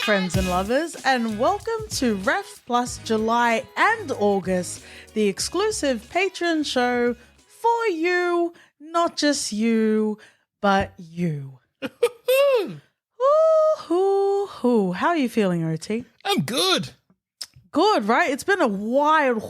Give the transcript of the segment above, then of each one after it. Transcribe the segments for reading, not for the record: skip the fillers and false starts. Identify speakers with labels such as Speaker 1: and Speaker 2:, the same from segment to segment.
Speaker 1: friends and lovers, and welcome to Ref Plus July and August, the exclusive Patreon show for you, not just you, but you. Ooh. How are you feeling, OT?
Speaker 2: I'm good.
Speaker 1: Good, right? It's been a wild,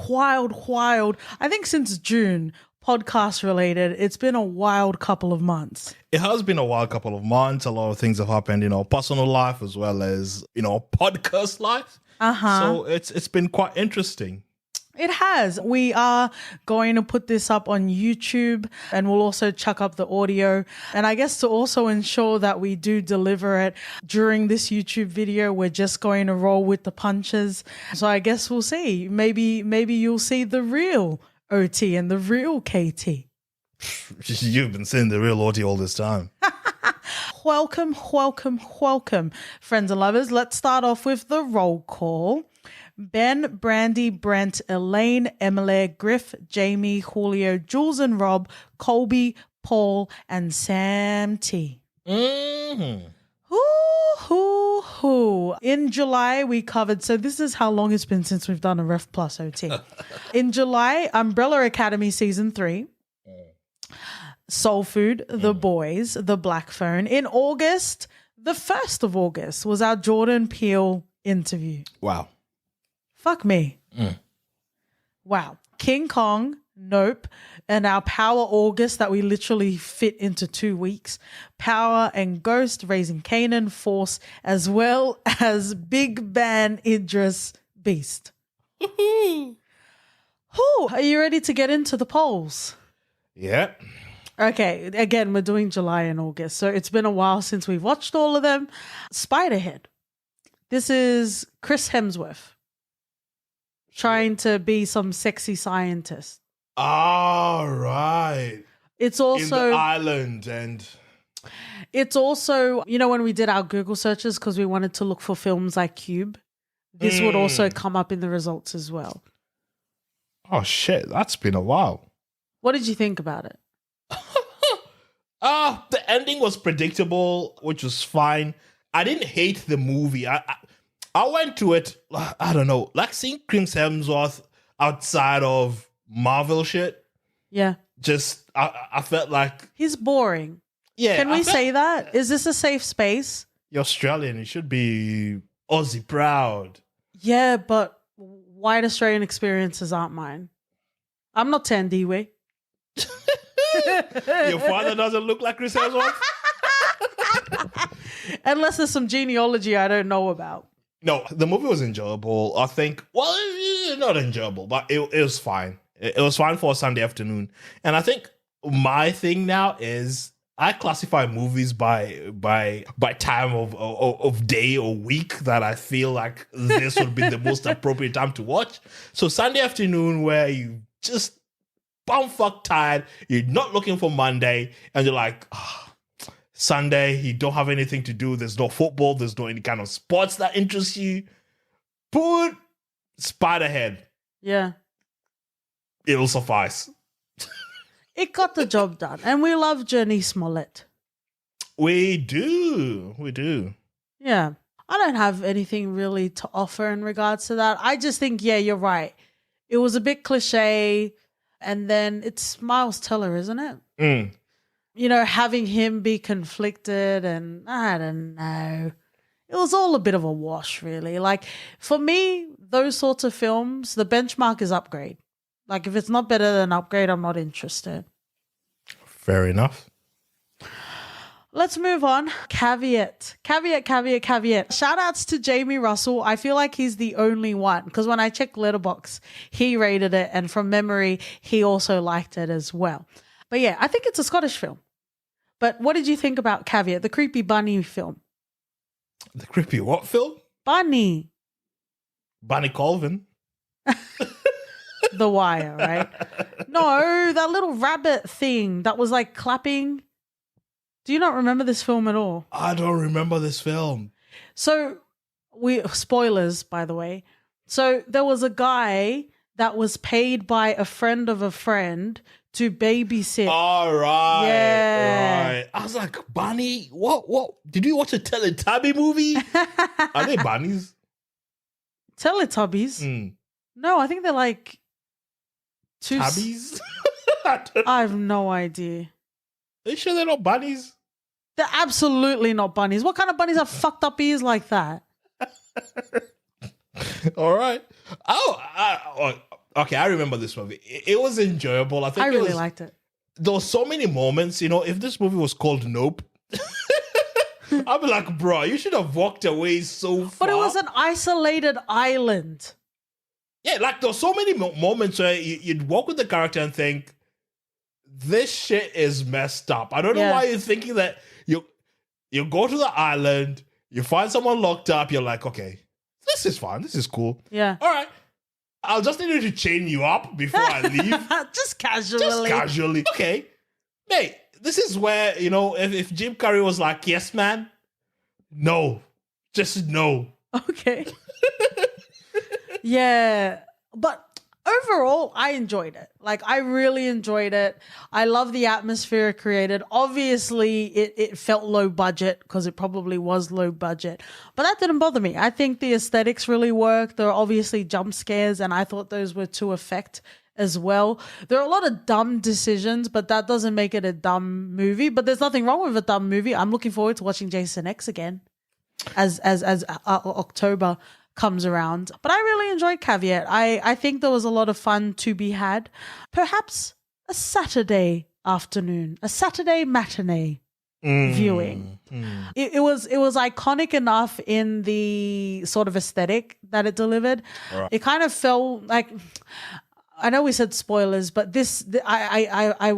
Speaker 1: I think since June, podcast related, it's been a wild couple of months.
Speaker 2: It has been a wild couple of months. A lot of things have happened in our personal life as well as, podcast life. So it's been quite interesting.
Speaker 1: It has. We are going to put this up on YouTube and we'll also chuck up the audio. And I guess to also ensure that we do deliver it during this YouTube video, we're just going to roll with the punches. So I guess we'll see. Maybe you'll see the real OT and the real KT.
Speaker 2: You've been seeing the real OT all this time.
Speaker 1: Welcome, friends and lovers. Let's start off with the roll call. Ben, Brandy, Brent, Elaine, Emily, Griff, Jamie, Julio, Jules and Rob, Colby, Paul, and Sam T.
Speaker 2: Mm-hmm.
Speaker 1: In July, we covered, so this is how long it's been since we've done a Ref Plus OT. In July, Umbrella Academy Season 3. Soul Food, The Boys, The Black Phone. In August, the 1st of August, was our Jordan Peele interview.
Speaker 2: Wow.
Speaker 1: Fuck me. Wow. King Kong, Nope, and our Power August that we literally fit into 2 weeks. Power and Ghost, Raising Kanan, Force, as well as Big Ban Idris, Beast. Whew. Are you ready to get into the polls?
Speaker 2: Yeah.
Speaker 1: Okay, again, we're doing July and August, so it's been a while since we've watched all of them. Spiderhead. This is Chris Hemsworth trying to be some sexy scientist.
Speaker 2: All right.
Speaker 1: It's also
Speaker 2: in the island, and
Speaker 1: it's also, when we did our Google searches because we wanted to look for films like Cube, this would also come up in the results as well.
Speaker 2: Oh shit, that's been a while.
Speaker 1: What did you think about it?
Speaker 2: The ending was predictable, which was fine. I didn't hate the movie. I went to it, I don't know, like seeing Chris Hemsworth outside of Marvel shit.
Speaker 1: Yeah.
Speaker 2: Just, I felt like...
Speaker 1: He's boring.
Speaker 2: Yeah.
Speaker 1: Can we say that? Is this a safe space?
Speaker 2: You're Australian. You should be Aussie proud.
Speaker 1: Yeah, but white Australian experiences aren't mine. I'm not Tandiwe.
Speaker 2: Your father doesn't look like Chris Hemsworth?
Speaker 1: Unless there's some genealogy I don't know about.
Speaker 2: No, the movie was enjoyable. I think, not enjoyable, but it was fine. It was fine for a Sunday afternoon. And I think my thing now is I classify movies by time of day or week that I feel like this would be the most appropriate time to watch. So Sunday afternoon where you just bumfuck tired, you're not looking for Monday, and you're like, Sunday, you don't have anything to do. There's no football. There's no any kind of sports that interest you. Put Spiderhead.
Speaker 1: Yeah.
Speaker 2: It'll suffice.
Speaker 1: It got the job done. And we love Journey Smollett.
Speaker 2: We do.
Speaker 1: Yeah. I don't have anything really to offer in regards to that. I just think, yeah, you're right. It was a bit cliche. And then it's Miles Teller, isn't it? Having him be conflicted and I don't know. It was all a bit of a wash, really. Like, for me, those sorts of films, the benchmark is Upgrade. Like, if it's not better than Upgrade, I'm not interested.
Speaker 2: Fair enough.
Speaker 1: Let's move on. Caveat. Shout outs to Jamie Russell. I feel like he's the only one because when I checked Letterboxd, he rated it and from memory, he also liked it as well. But yeah, I think it's a Scottish film. But what did you think about Caveat, the creepy bunny film?
Speaker 2: The creepy what film?
Speaker 1: Bunny.
Speaker 2: Bunny Colvin.
Speaker 1: The Wire, right? No, that little rabbit thing that was like clapping. Do you not remember this film at all?
Speaker 2: I don't remember this film.
Speaker 1: So, spoilers, by the way. So, there was a guy that was paid by a friend of a friend to babysit.
Speaker 2: All right.
Speaker 1: Yeah.
Speaker 2: Right. I was like, Bunny? What? Did you watch a Teletubby movie? Are they bunnies?
Speaker 1: Teletubbies?
Speaker 2: Mm.
Speaker 1: No, I think they're like two.
Speaker 2: Tabbies?
Speaker 1: I have no idea.
Speaker 2: Are you sure they're not bunnies?
Speaker 1: They're absolutely not bunnies. What kind of bunnies have fucked up ears like that?
Speaker 2: All right. Okay. I remember this movie. It was enjoyable. I think
Speaker 1: I really liked it.
Speaker 2: There were so many moments. If this movie was called Nope, I'd be like, bro, you should have walked away so far.
Speaker 1: But it was an isolated island.
Speaker 2: Yeah, like there were so many moments where you'd walk with the character and think, this shit is messed up. I don't know why you're thinking that. You go to the island, you find someone locked up, you're like, okay, this is fine, this is cool.
Speaker 1: Yeah.
Speaker 2: All right. I'll just need you to chain you up before I leave.
Speaker 1: Just casually.
Speaker 2: Just casually. Okay. Mate, this is where, if Jim Carrey was like, yes, man, no. Just no.
Speaker 1: Okay. Yeah. But overall, I enjoyed it. Like, I really enjoyed it. I love the atmosphere it created. Obviously, it felt low budget because it probably was low budget. But that didn't bother me. I think the aesthetics really worked. There are obviously jump scares, and I thought those were to effect as well. There are a lot of dumb decisions, but that doesn't make it a dumb movie. But there's nothing wrong with a dumb movie. I'm looking forward to watching Jason X again as October comes around. But I really enjoyed Caveat. I think there was a lot of fun to be had. Perhaps a Saturday afternoon, a Saturday matinee viewing. It was iconic enough in the sort of aesthetic that it delivered. Right. It kind of felt like, I know we said spoilers, but I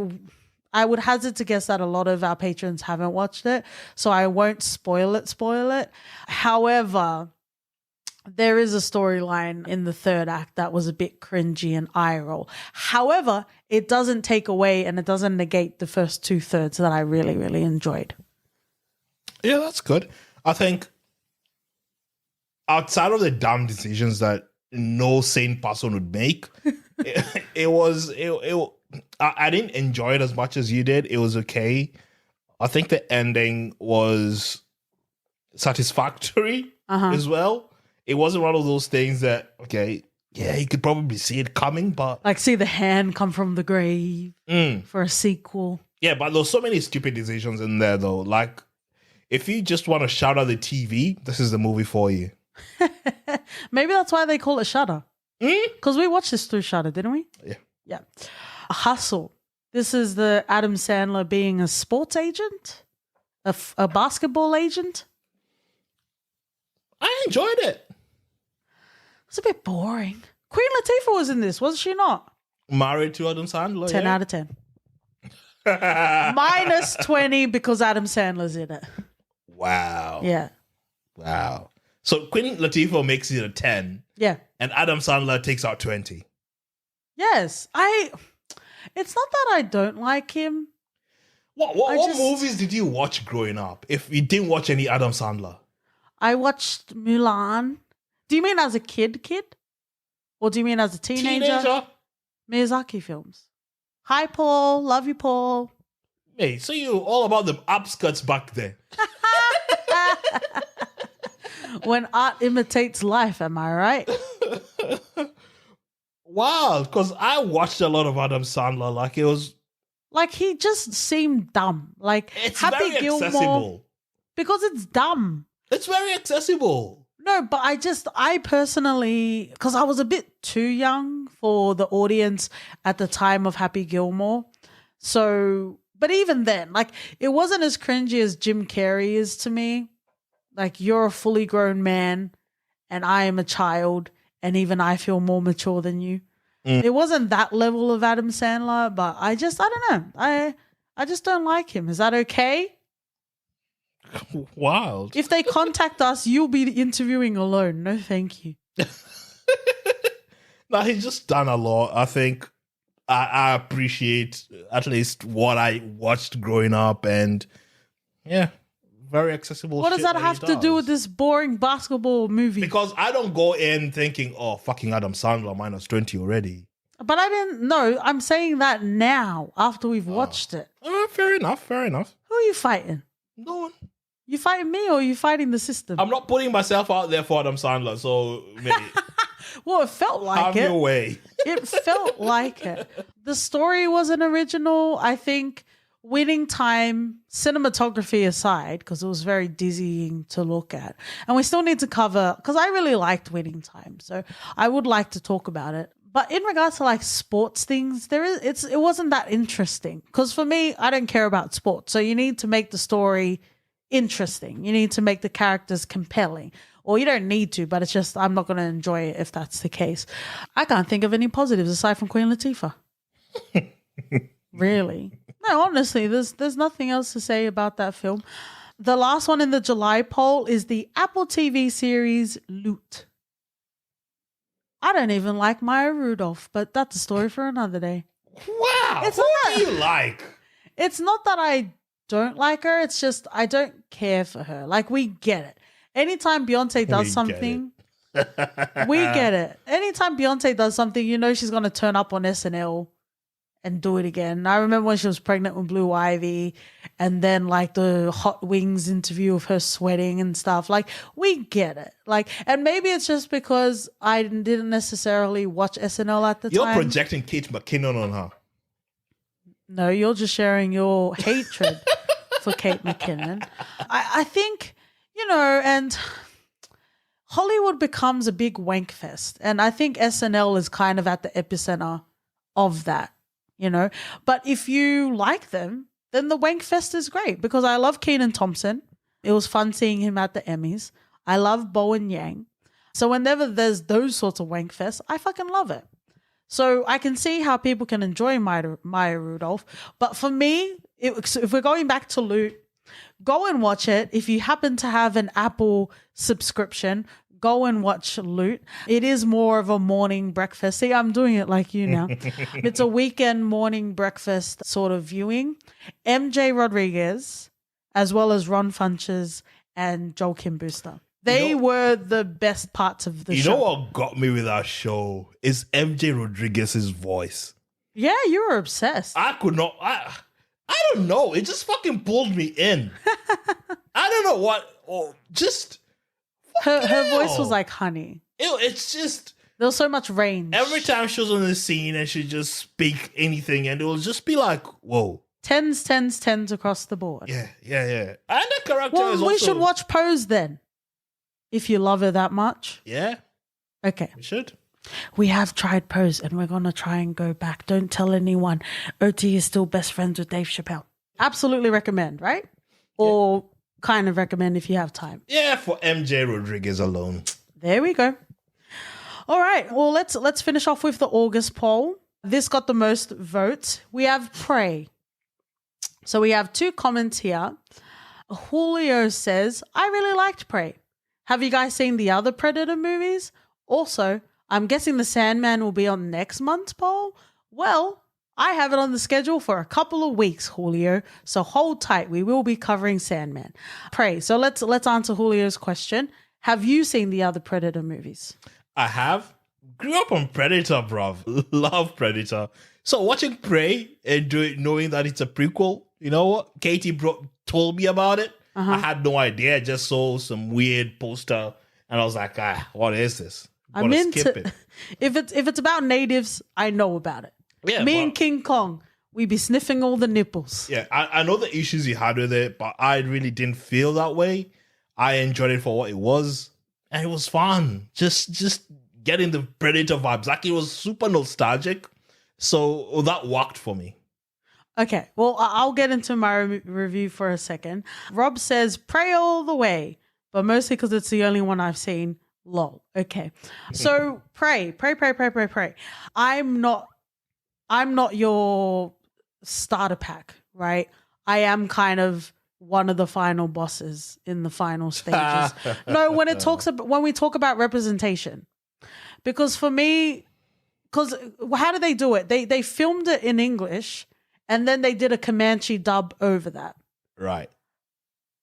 Speaker 1: would hazard to guess that a lot of our patrons haven't watched it, so I won't spoil it. However, there is a storyline in the third act that was a bit cringy and eye roll. However, it doesn't take away and it doesn't negate the first 2/3 that I really, really enjoyed.
Speaker 2: Yeah, that's good. I think outside of the dumb decisions that no sane person would make, I didn't enjoy it as much as you did. It was okay. I think the ending was satisfactory as well. It wasn't one of those things that, okay, yeah, you could probably see it coming, but...
Speaker 1: Like, see the hand come from the grave for a sequel.
Speaker 2: Yeah, but there's so many stupid decisions in there, though. Like, if you just want to shout at the TV, this is the movie for you.
Speaker 1: Maybe that's why they call it Shudder. Because we watched this through Shudder, didn't we?
Speaker 2: Yeah.
Speaker 1: Yeah. Hustle. This is the Adam Sandler being a sports agent? A basketball agent?
Speaker 2: I enjoyed it.
Speaker 1: It's a bit boring. Queen Latifah was in this, was she not?
Speaker 2: Married to Adam Sandler.
Speaker 1: 10 out of 10. Minus 20 because Adam Sandler's in it.
Speaker 2: Wow.
Speaker 1: Yeah.
Speaker 2: Wow. So Queen Latifah makes it a 10.
Speaker 1: Yeah.
Speaker 2: And Adam Sandler takes out 20.
Speaker 1: Yes. It's not that I don't like him.
Speaker 2: What movies did you watch growing up if you didn't watch any Adam Sandler?
Speaker 1: I watched Mulan. Do you mean as a kid? Or do you mean as a teenager? Miyazaki films. Hi, Paul. Love you, Paul.
Speaker 2: Hey, so you all about the upskirts back then.
Speaker 1: When art imitates life, am I right?
Speaker 2: Wow, because I watched a lot of Adam Sandler. Like, it was...
Speaker 1: Like, he just seemed dumb. Like,
Speaker 2: it's
Speaker 1: Happy
Speaker 2: very
Speaker 1: Gilmore,
Speaker 2: accessible.
Speaker 1: because it's dumb.
Speaker 2: It's very accessible.
Speaker 1: No, but I personally, because I was a bit too young for the audience at the time of Happy Gilmore. So, but even then, like, it wasn't as cringy as Jim Carrey is to me. Like, you're a fully grown man and I am a child and even I feel more mature than you. It wasn't that level of Adam Sandler, but I don't know. I just don't like him. Is that okay?
Speaker 2: Wild.
Speaker 1: If they contact us, you'll be interviewing alone. No, thank you.
Speaker 2: No, he's just done a lot. I think I appreciate at least what I watched growing up, and yeah, very accessible.
Speaker 1: What does that have to do with this boring basketball movie?
Speaker 2: Because I don't go in thinking, oh, fucking Adam Sandler minus 20 already.
Speaker 1: But I didn't know. I'm saying that now after we've watched it.
Speaker 2: Fair enough. Fair enough.
Speaker 1: Who are you fighting?
Speaker 2: No one.
Speaker 1: You fighting me or are you fighting the system?
Speaker 2: I'm not putting myself out there for Adam Sandler, so mate,
Speaker 1: Well, it felt like
Speaker 2: have your way.
Speaker 1: It felt like it. The story was an original. I think Winning Time, cinematography aside, because it was very dizzying to look at. And we still need to cover, because I really liked Winning Time. So I would like to talk about it. But in regards to like sports things, it wasn't that interesting. Because for me, I don't care about sports. So you need to make the story interesting. You need to make the characters compelling. Or you don't need to, but it's just I'm not going to enjoy it if that's the case. I can't think of any positives aside from Queen Latifah. Really? No, honestly, there's nothing else to say about that film. The last one in the July poll is the Apple TV series Loot. I don't even like Maya Rudolph, but that's a story for another day.
Speaker 2: Wow. Who do you like?
Speaker 1: It's not that I don't like her. It's just I don't care for her. Like, we get it. Anytime Beyonce does something, we get it. Anytime Beyonce does something, you know she's going to turn up on SNL and do it again. I remember when she was pregnant with Blue Ivy and then like the Hot Wings interview of her sweating and stuff. Like, we get it. Like, and maybe it's just because I didn't necessarily watch SNL at the time.
Speaker 2: You're projecting Kate McKinnon on her.
Speaker 1: No, you're just sharing your hatred for Kate McKinnon. I think, you know, and Hollywood becomes a big wank fest. And I think SNL is kind of at the epicenter of that, you know. But if you like them, then the wank fest is great because I love Kenan Thompson. It was fun seeing him at the Emmys. I love Bowen Yang. So whenever there's those sorts of wank fests, I fucking love it. So I can see how people can enjoy Maya Rudolph. But for me, if we're going back to Loot, go and watch it. If you happen to have an Apple subscription, go and watch Loot. It is more of a morning breakfast. See, I'm doing it like you now. It's a weekend morning breakfast sort of viewing. MJ Rodriguez, as well as Ron Funches and Joel Kim Booster. They were the best parts of the show.
Speaker 2: You know what got me with our show is MJ Rodriguez's voice.
Speaker 1: Yeah, you were obsessed.
Speaker 2: I could not. I don't know. It just fucking pulled me in. I don't know what. Oh, just
Speaker 1: her voice was like honey.
Speaker 2: It's just
Speaker 1: there was so much range.
Speaker 2: Every time she was on the scene and she'd just speak anything, and it will just be like, whoa.
Speaker 1: Tens across the board.
Speaker 2: Yeah. And the character is also...
Speaker 1: we should watch Pose then. If you love her that much.
Speaker 2: Yeah.
Speaker 1: Okay.
Speaker 2: We should.
Speaker 1: We have tried Pose and we're going to try and go back. Don't tell anyone. OT is still best friends with Dave Chappelle. Absolutely recommend, right? Or kind of recommend if you have time.
Speaker 2: Yeah, for MJ Rodriguez alone.
Speaker 1: There we go. All right. Well, let's finish off with the August poll. This got the most votes. We have Prey. So we have 2 comments here. Julio says, I really liked Prey. Have you guys seen the other Predator movies? Also, I'm guessing The Sandman will be on next month's poll. Well, I have it on the schedule for a couple of weeks, Julio. So hold tight. We will be covering Sandman. Prey. So let's answer Julio's question. Have you seen the other Predator movies?
Speaker 2: I have. Grew up on Predator, bruv. Love Predator. So watching Prey and knowing that it's a prequel, you know what? Katie told me about it. I had no idea. I just saw some weird poster and I was like, what is this?
Speaker 1: I'm into it. If it's about natives, I know about it. Yeah, Me and King Kong, we be sniffing all the nipples.
Speaker 2: Yeah, I know the issues you had with it, but I really didn't feel that way. I enjoyed it for what it was, and it was fun. Just getting the Predator vibes. Like, it was super nostalgic. So that worked for me.
Speaker 1: Okay, well, I'll get into my review for a second. Rob says, Prey all the way, but mostly because it's the only one I've seen. Lol. Okay, so Prey. I'm not your starter pack, right? I am kind of one of the final bosses in the final stages. No, when we talk about representation, because for me, how do they do it? They filmed it in English. And then they did a Comanche dub over that.
Speaker 2: Right.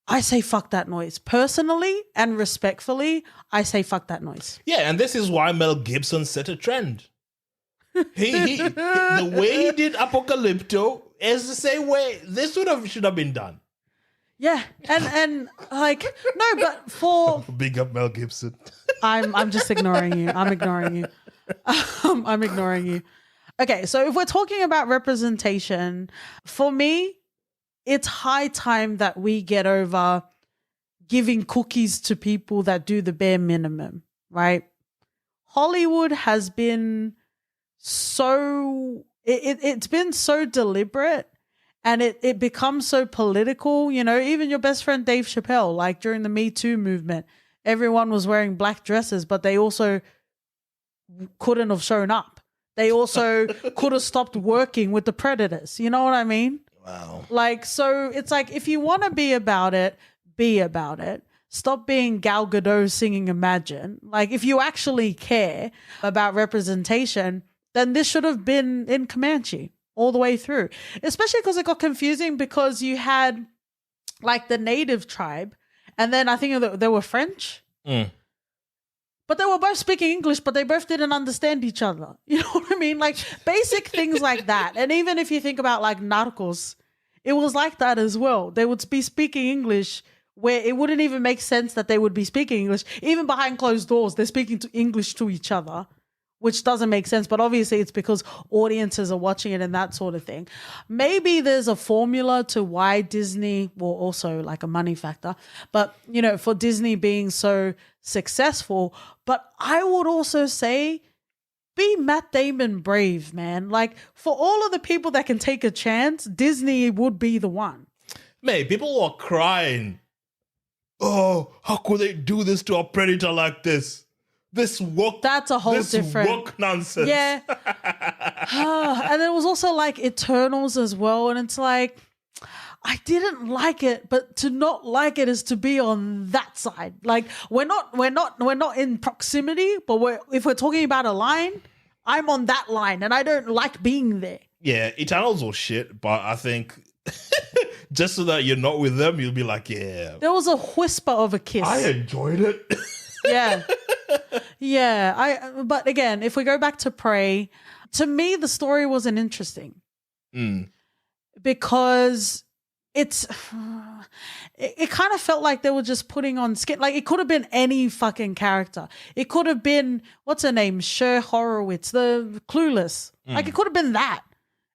Speaker 1: I say fuck that noise. Personally and respectfully, I say fuck that noise.
Speaker 2: Yeah, and this is why Mel Gibson set a trend. The way he did Apocalypto is the same way this should have been done.
Speaker 1: Yeah, and like no, but for
Speaker 2: big up Mel Gibson.
Speaker 1: I'm just ignoring you. I'm ignoring you. I'm ignoring you. Okay, so if we're talking about representation, for me, it's high time that we get over giving cookies to people that do the bare minimum, right? Hollywood has been it's been so deliberate, and it becomes so political. You know, even your best friend Dave Chappelle, like during the Me Too movement, everyone was wearing black dresses, but they also couldn't have shown up. They also could have stopped working with the predators. You know what I mean?
Speaker 2: Wow.
Speaker 1: Like, so it's like, if you want to be about it, be about it. Stop being Gal Gadot singing Imagine. Like, if you actually care about representation, then this should have been in Comanche all the way through. Especially because it got confusing because you had like the native tribe, and then I think they were French. But they were both speaking English, but they both didn't understand each other. You know what I mean? Like basic things like that. And even if you think about like Narcos, it was like that as well. They would be speaking English where it wouldn't even make sense that they would be speaking English. Even behind closed doors, they're speaking English to each other, which doesn't make sense. But obviously it's because audiences are watching it and that sort of thing. Maybe there's a formula to why Disney, well, also like a money factor, but, you know, for Disney being so successful. But I would also say be Matt Damon brave, man. Like, for all of the people that can take a chance, Disney would be the one.
Speaker 2: Mate, people were crying. Oh, how could they do this to a predator like this? This woke.
Speaker 1: That's a whole different
Speaker 2: woke nonsense.
Speaker 1: Yeah. And there was also like Eternals as well, and it's like I didn't like it, but to not like it is to be on that side. Like we're not in proximity, but if we're talking about a line, I'm on that line, and I don't like being there.
Speaker 2: Yeah, Eternals was shit, but I think just so that you're not with them, you'll be like, yeah.
Speaker 1: There was a whisper of a kiss.
Speaker 2: I enjoyed it.
Speaker 1: Yeah. Yeah. But again, if we go back to Prey, to me, the story wasn't interesting. Because it kind of felt like they were just putting on skin. Like, it could have been any fucking character. It could have been, what's her name? Cher Horowitz, the Clueless. Like, it could have been that.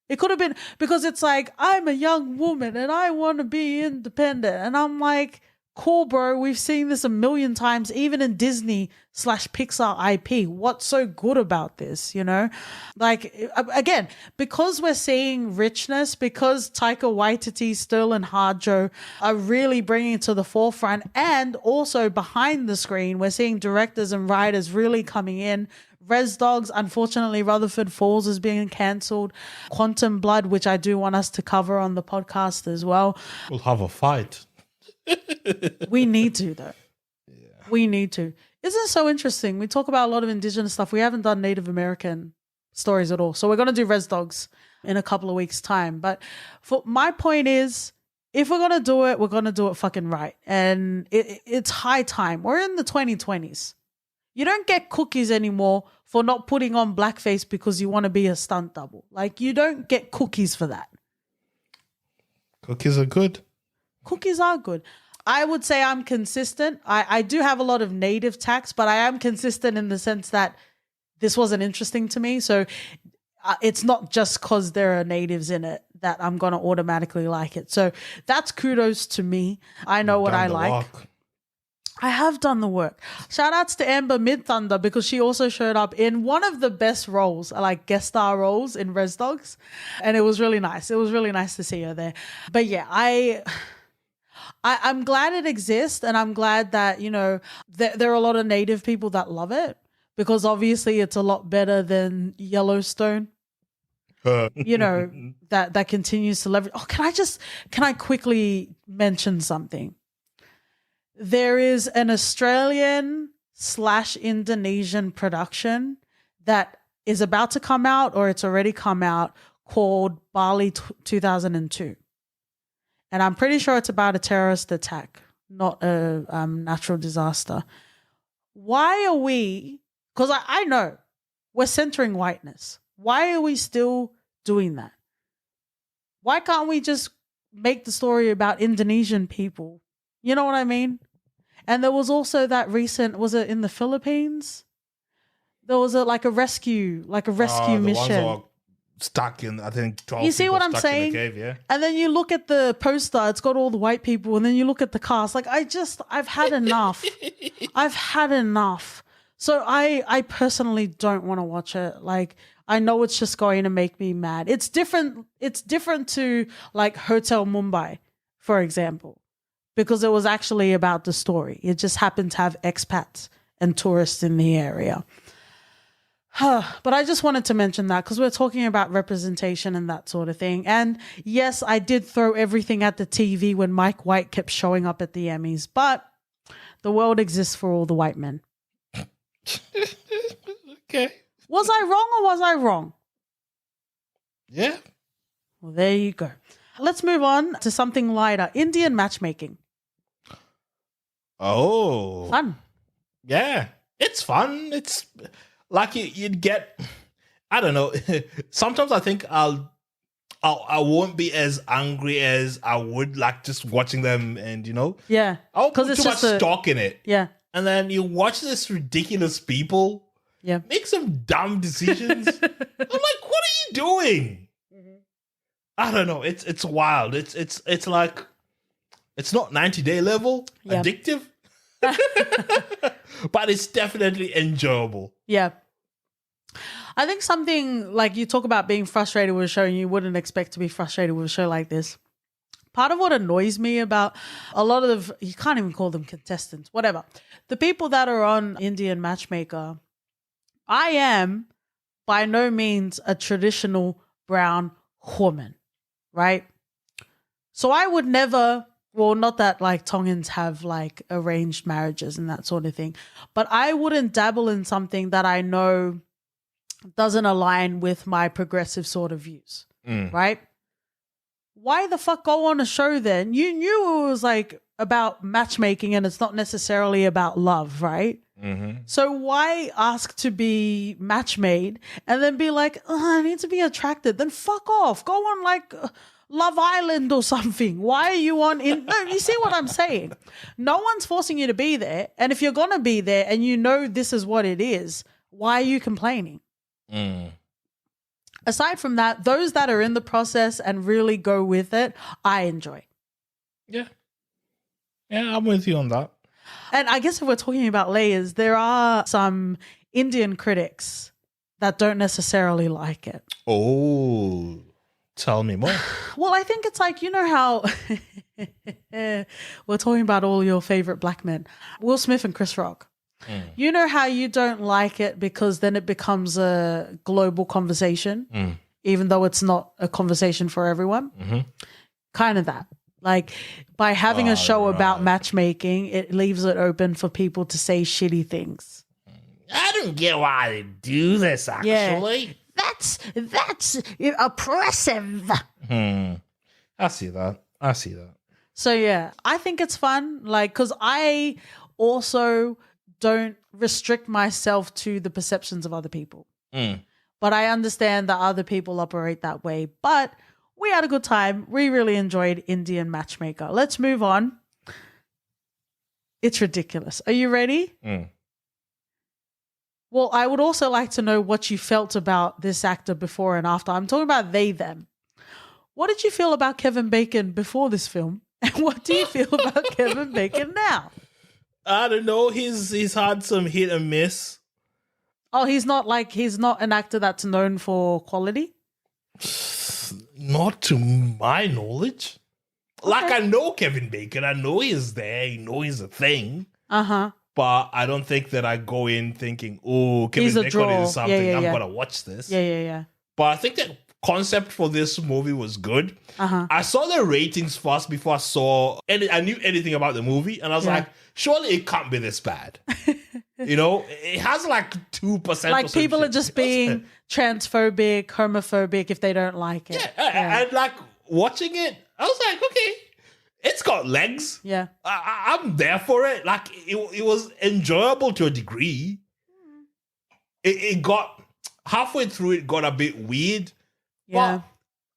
Speaker 1: It could have been, because it's like, I'm a young woman and I want to be independent. And I'm like, cool, bro. We've seen this a million times, even in Disney/Pixar IP. What's so good about this, you know? Like, again, because we're seeing richness, because Taika Waititi, Sterling Harjo are really bringing it to the forefront, and also behind the screen, we're seeing directors and writers really coming in. Res Dogs, unfortunately, Rutherford Falls is being cancelled. Quantum Blood, which I do want us to cover on the podcast as well.
Speaker 2: We'll have a fight.
Speaker 1: We need to, though. Yeah. We need to. Isn't it so interesting? We talk about a lot of Indigenous stuff. We haven't done Native American stories at all. So we're going to do Res Dogs in a couple of weeks' time. But for my point is, if we're going to do it, we're going to do it fucking right. And it's high time. We're in the 2020s. You don't get cookies anymore for not putting on blackface because you want to be a stunt double. Like, you don't get cookies for that.
Speaker 2: Cookies are good.
Speaker 1: Cookies are good. I would say I'm consistent. I do have a lot of native tax, but I am consistent in the sense that this wasn't interesting to me. So it's not just because there are natives in it that I'm going to automatically like it. So that's kudos to me. I know what I like. Walk. I have done the work. Shout outs to Amber Midthunder, because she also showed up in one of the best roles, like guest star roles in Res Dogs. And it was really nice. It was really nice to see her there. But yeah, I'm glad it exists, and I'm glad that, you know, there are a lot of native people that love it, because obviously it's a lot better than Yellowstone. You know, that continues to leverage. Oh, can I quickly mention something? There is an Australian/Indonesian production that is about to come out, or it's already come out, called Bali 2002. And I'm pretty sure it's about a terrorist attack, not a natural disaster. Why are we, because I know we're centering whiteness. Why are we still doing that? Why can't we just make the story about Indonesian people? You know what I mean? And there was also that recent, was it in the Philippines? There was a rescue mission.
Speaker 2: The ones who are stuck in, I think, 12
Speaker 1: You see
Speaker 2: people
Speaker 1: what I'm
Speaker 2: stuck
Speaker 1: saying?
Speaker 2: in the cave, yeah.
Speaker 1: And then you look at the poster, it's got all the white people, and then you look at the cast. Like, I've had enough. I've had enough. So I personally don't want to watch it. Like, I know it's just going to make me mad. It's different to like Hotel Mumbai, for example, because it was actually about the story. It just happened to have expats and tourists in the area. But I just wanted to mention that because we're talking about representation and that sort of thing. And yes, I did throw everything at the TV when Mike White kept showing up at the Emmys, but the world exists for all the white men.
Speaker 2: Okay.
Speaker 1: Was I wrong or was I wrong?
Speaker 2: Yeah.
Speaker 1: Well, there you go. Let's move on to something lighter. Indian matchmaking.
Speaker 2: Oh.
Speaker 1: Fun.
Speaker 2: Yeah. It's fun. It's like you'd get, I don't know. Sometimes I think I won't be as angry as I would like just watching them and,
Speaker 1: Yeah.
Speaker 2: I won't put
Speaker 1: it's
Speaker 2: too much
Speaker 1: just
Speaker 2: stock in it.
Speaker 1: Yeah.
Speaker 2: And then you watch this ridiculous people make some dumb decisions. I'm like, what are you doing? Mm-hmm. I don't know. It's wild. It's like, it's not 90-day level addictive, but it's definitely enjoyable.
Speaker 1: Yeah. I think something like you talk about being frustrated with a show and you wouldn't expect to be frustrated with a show like this. Part of what annoys me about a lot of, you can't even call them contestants, whatever. The people that are on Indian Matchmaker, I am by no means a traditional brown woman, right? So I would never, well, not that like Tongans have like arranged marriages and that sort of thing, but I wouldn't dabble in something that I know doesn't align with my progressive sort of views, right? Why the fuck go on a show then? You knew it was like about matchmaking and it's not necessarily about love, right? Mm-hmm. So why ask to be matchmade and then be like, I need to be attracted? Then fuck off. Go on like Love Island or something. Why are you on? No, you see what I'm saying? No one's forcing you to be there. And if you're going to be there and you know this is what it is, why are you complaining? Aside from that, those that are in the process and really go with it, I enjoy.
Speaker 2: Yeah. Yeah, I'm with you on that.
Speaker 1: And I guess if we're talking about layers, there are some Indian critics that don't necessarily like it.
Speaker 2: Oh, tell me more.
Speaker 1: Well, I think it's like, you know how we're talking about all your favorite black men, Will Smith and Chris Rock. You know how you don't like it because then it becomes a global conversation, even though it's not a conversation for everyone? Kind of that. Like by having a show about matchmaking, it leaves it open for people to say shitty things.
Speaker 2: I don't get why they do this, actually.
Speaker 1: Yeah. That's oppressive.
Speaker 2: I see that.
Speaker 1: So yeah, I think it's fun. Like, because I also don't restrict myself to the perceptions of other people. But I understand that other people operate that way. But we had a good time. We really enjoyed Indian Matchmaker. Let's move on. It's ridiculous. Are you ready? Well, I would also like to know what you felt about this actor before and after. I'm talking about they, them. What did you feel about Kevin Bacon before this film? And what do you feel about Kevin Bacon now?
Speaker 2: I don't know. He's had some hit and miss.
Speaker 1: Oh, he's not an actor that's known for quality?
Speaker 2: Not to my knowledge. Okay. Like, I know Kevin Bacon. I know he's there. I know he's a thing. But I don't think that I go in thinking, oh, Kevin Bacon is something. I'm going to watch this.
Speaker 1: Yeah.
Speaker 2: But I think the concept for this movie was good. I saw the ratings first before I knew anything about the movie. And I was like, surely it can't be this bad. It has like 2%.
Speaker 1: Like people are just being transphobic, homophobic if they don't like it.
Speaker 2: Yeah. And like watching it, I was like, okay, it's got legs.
Speaker 1: Yeah.
Speaker 2: I'm there for it. Like it was enjoyable to a degree. It got, halfway through it got a bit weird.
Speaker 1: Yeah.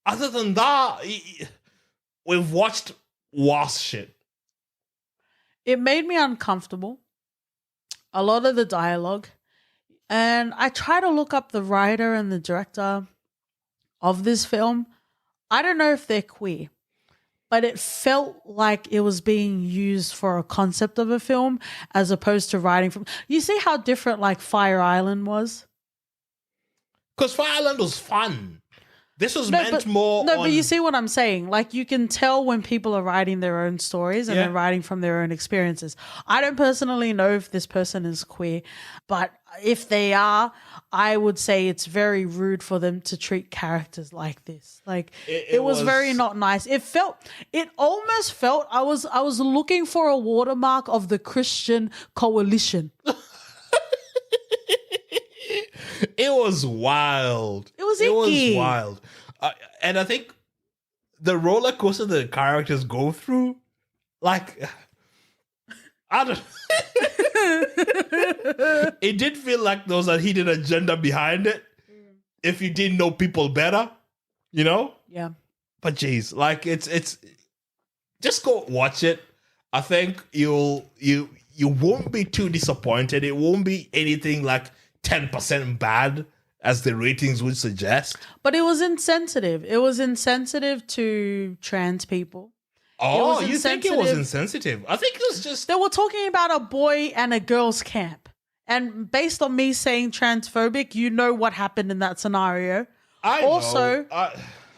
Speaker 2: But other than that, we've watched worse shit.
Speaker 1: It made me uncomfortable. A lot of the dialogue. And I try to look up the writer and the director of this film. I don't know if they're queer, but it felt like it was being used for a concept of a film as opposed to writing from. You see how different like Fire Island was?
Speaker 2: Because Fire Island was fun. This was meant more.
Speaker 1: No, but you see what I'm saying? Like, you can tell when people are writing their own stories and they're writing from their own experiences. I don't personally know if this person is queer, but if they are, I would say it's very rude for them to treat characters like this. Like, it was very not nice. It almost felt I was looking for a watermark of the Christian Coalition.
Speaker 2: It was wild.
Speaker 1: It was icky.
Speaker 2: Wild. And I think the roller coaster the characters go through, like, I don't. It did feel like there was a hidden agenda behind it. If you didn't know people better, you know.
Speaker 1: Yeah.
Speaker 2: But geez, like it's just go watch it. I think you won't be too disappointed. It won't be anything like 10% bad as the ratings would suggest.
Speaker 1: But it was insensitive. It was insensitive to trans people.
Speaker 2: Oh, you think it was insensitive? I think it was just...
Speaker 1: They were talking about a boy and a girl's camp. And based on me saying transphobic, you know what happened in that scenario. It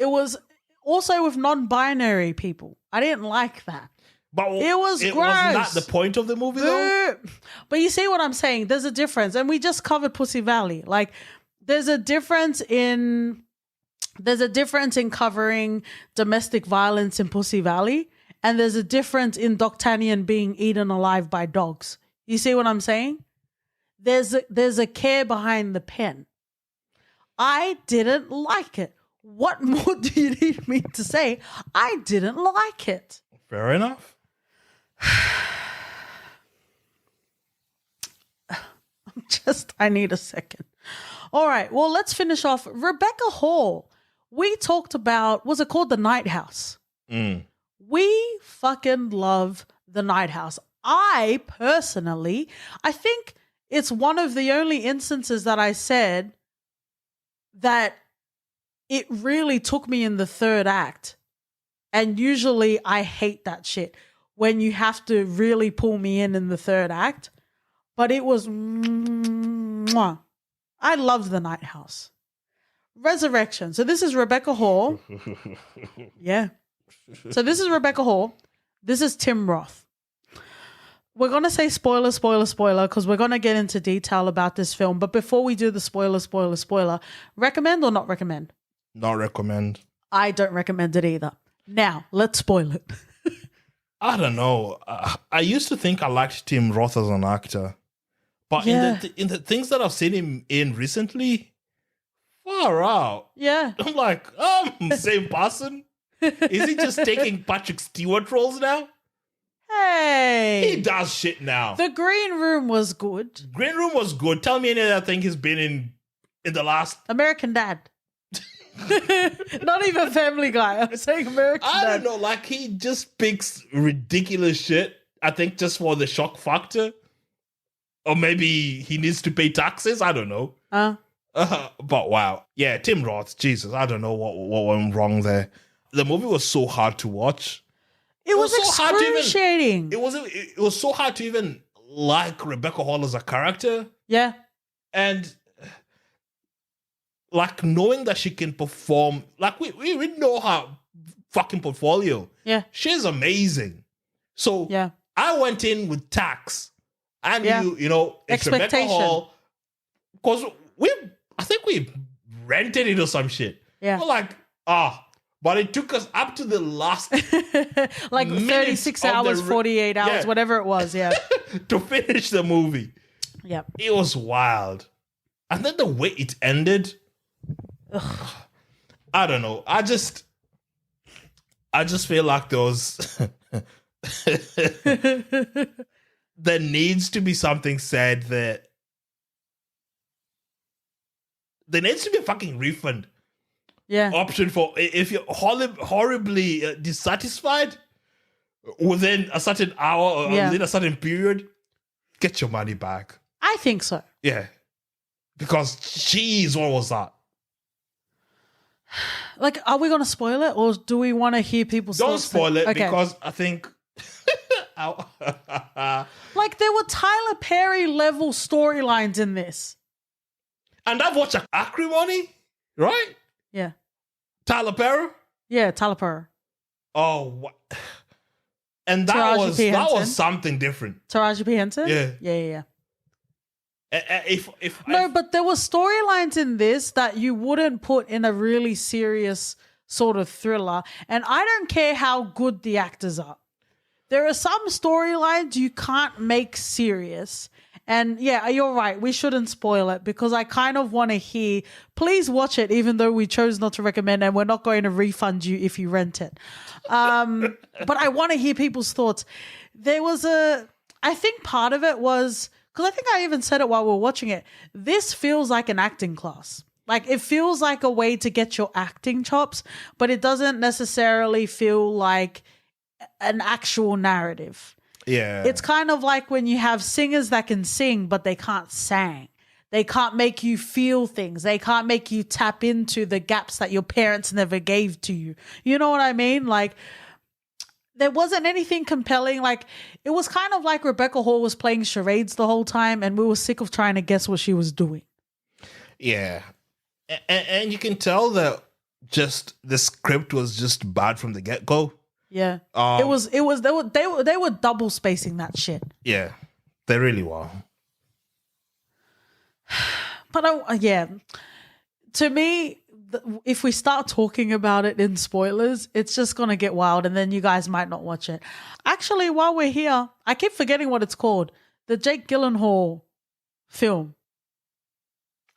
Speaker 1: was also with non-binary people. I didn't like that.
Speaker 2: But
Speaker 1: it was gross.
Speaker 2: Wasn't that the point of the movie, though?
Speaker 1: But you see what I'm saying? There's a difference. And we just covered Pussy Valley. Like, there's a difference in covering domestic violence in Pussy Valley. And there's a difference in D'Artagnan being eaten alive by dogs. You see what I'm saying? There's a care behind the pen. I didn't like it. What more do you need me to say? I didn't like it.
Speaker 2: Fair enough.
Speaker 1: I need a second. All right. Well, let's finish off. Rebecca Hall. We talked about, was it called The Night House? We fucking love The Night House. I think it's one of the only instances that I said that it really took me in the third act. And usually I hate that shit when you have to really pull me in the third act. But it was... I loved The Night House. Resurrection. So this is Rebecca Hall. Yeah. So this is Rebecca Hall. This is Tim Roth. We're going to say spoiler, because we're going to get into detail about this film. But before we do the spoiler, recommend or not recommend?
Speaker 2: Not recommend.
Speaker 1: I don't recommend it either. Now, let's spoil it.
Speaker 2: I don't know. I used to think I liked Tim Roth as an actor. But in the things that I've seen him in recently, far out.
Speaker 1: Yeah.
Speaker 2: I'm like, same person? Is he just taking Patrick Stewart roles now?
Speaker 1: Hey.
Speaker 2: He does shit now.
Speaker 1: The Green Room was good.
Speaker 2: Green Room was good. Tell me any other thing he's been in the last...
Speaker 1: American Dad. Not even Family Guy. I'm saying American Dad.
Speaker 2: I don't know. Like, he just picks ridiculous shit. I think just for the shock factor. Or maybe he needs to pay taxes. I don't know. But wow. Yeah, Tim Roth. Jesus, I don't know what went wrong there. The movie was so hard to watch.
Speaker 1: It was excruciating.
Speaker 2: It was so hard to even like Rebecca Hall as a character.
Speaker 1: Yeah.
Speaker 2: And like knowing that she can perform, like we know her fucking portfolio.
Speaker 1: Yeah.
Speaker 2: She's amazing. So
Speaker 1: yeah.
Speaker 2: I went in with tax. I knew, it's Rebecca Hall. Because I think we rented it or some shit.
Speaker 1: Yeah.
Speaker 2: We're like, but it took us up to the last
Speaker 1: like 36 hours, 48 hours, whatever it was, yeah.
Speaker 2: to finish the movie.
Speaker 1: Yeah.
Speaker 2: It was wild. And then the way it ended, I don't know. I just feel like there needs to be something said that there needs to be a fucking refund
Speaker 1: Yeah.
Speaker 2: option for if you're horribly dissatisfied within a certain hour or within a certain period, get your money back.
Speaker 1: I think so.
Speaker 2: Yeah. Because, jeez, what was that?
Speaker 1: Like, are we going to spoil it, or do we want to hear people's
Speaker 2: Don't
Speaker 1: thoughts?
Speaker 2: spoil it,
Speaker 1: Okay.
Speaker 2: because I think...
Speaker 1: Like, there were Tyler Perry level storylines in this.
Speaker 2: And I've watched Acrimony, right?
Speaker 1: Yeah.
Speaker 2: Tyler Perry?
Speaker 1: Yeah, Tyler Perry.
Speaker 2: Oh, what? And that
Speaker 1: Taraji P. Henson.
Speaker 2: was something different.
Speaker 1: Taraji P. Henson?
Speaker 2: Yeah.
Speaker 1: Yeah.
Speaker 2: If
Speaker 1: No, but there were storylines in this that you wouldn't put in a really serious sort of thriller. And I don't care how good the actors are. There are some storylines you can't make serious. And yeah, you're right. We shouldn't spoil it, because I kind of want to hear, please watch it, even though we chose not to recommend, and we're not going to refund you if you rent it. But I want to hear people's thoughts. I think part of it was, because I think I even said it while we were watching it, this feels like an acting class. Like, it feels like a way to get your acting chops, but it doesn't necessarily feel like an actual narrative.
Speaker 2: Yeah.
Speaker 1: It's kind of like when you have singers that can sing, but they can't sing. They can't make you feel things. They can't make you tap into the gaps that your parents never gave to you. You know what I mean? Like, there wasn't anything compelling. Like, it was kind of like Rebecca Hall was playing charades the whole time, and we were sick of trying to guess what she was doing.
Speaker 2: Yeah. And you can tell that just the script was just bad from the get-go.
Speaker 1: Yeah. It was they were double spacing that shit.
Speaker 2: Yeah. They really were.
Speaker 1: But to me, if we start talking about it in spoilers, it's just going to get wild, and then you guys might not watch it. Actually, while we're here, I keep forgetting what it's called. The Jake Gyllenhaal film.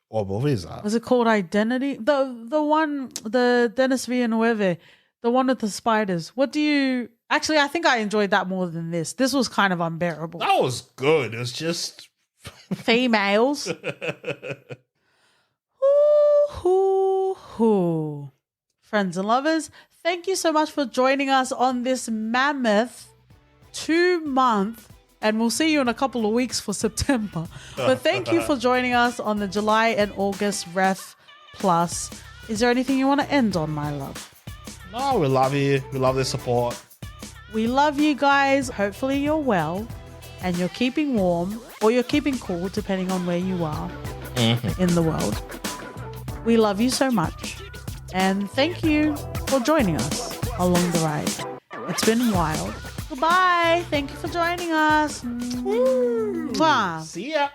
Speaker 2: What movie is that?
Speaker 1: Was it called Identity? The Dennis Villeneuve, the one with the spiders. Actually, I think I enjoyed that more than this. This was kind of unbearable.
Speaker 2: That was good. It was just...
Speaker 1: Females. Ooh. Friends and lovers, thank you so much for joining us on this mammoth 2-month, and we'll see you in a couple of weeks for September. But thank you for joining us on the July and August Ref Plus. Is there anything you want to end on, my love?
Speaker 2: No, we love you. We love the support.
Speaker 1: We love you guys. Hopefully you're well and you're keeping warm, or you're keeping cool, depending on where you are in the world. We love you so much. And thank you for joining us along the ride. It's been wild. Goodbye. Thank you for joining us. Mwah.
Speaker 2: See ya.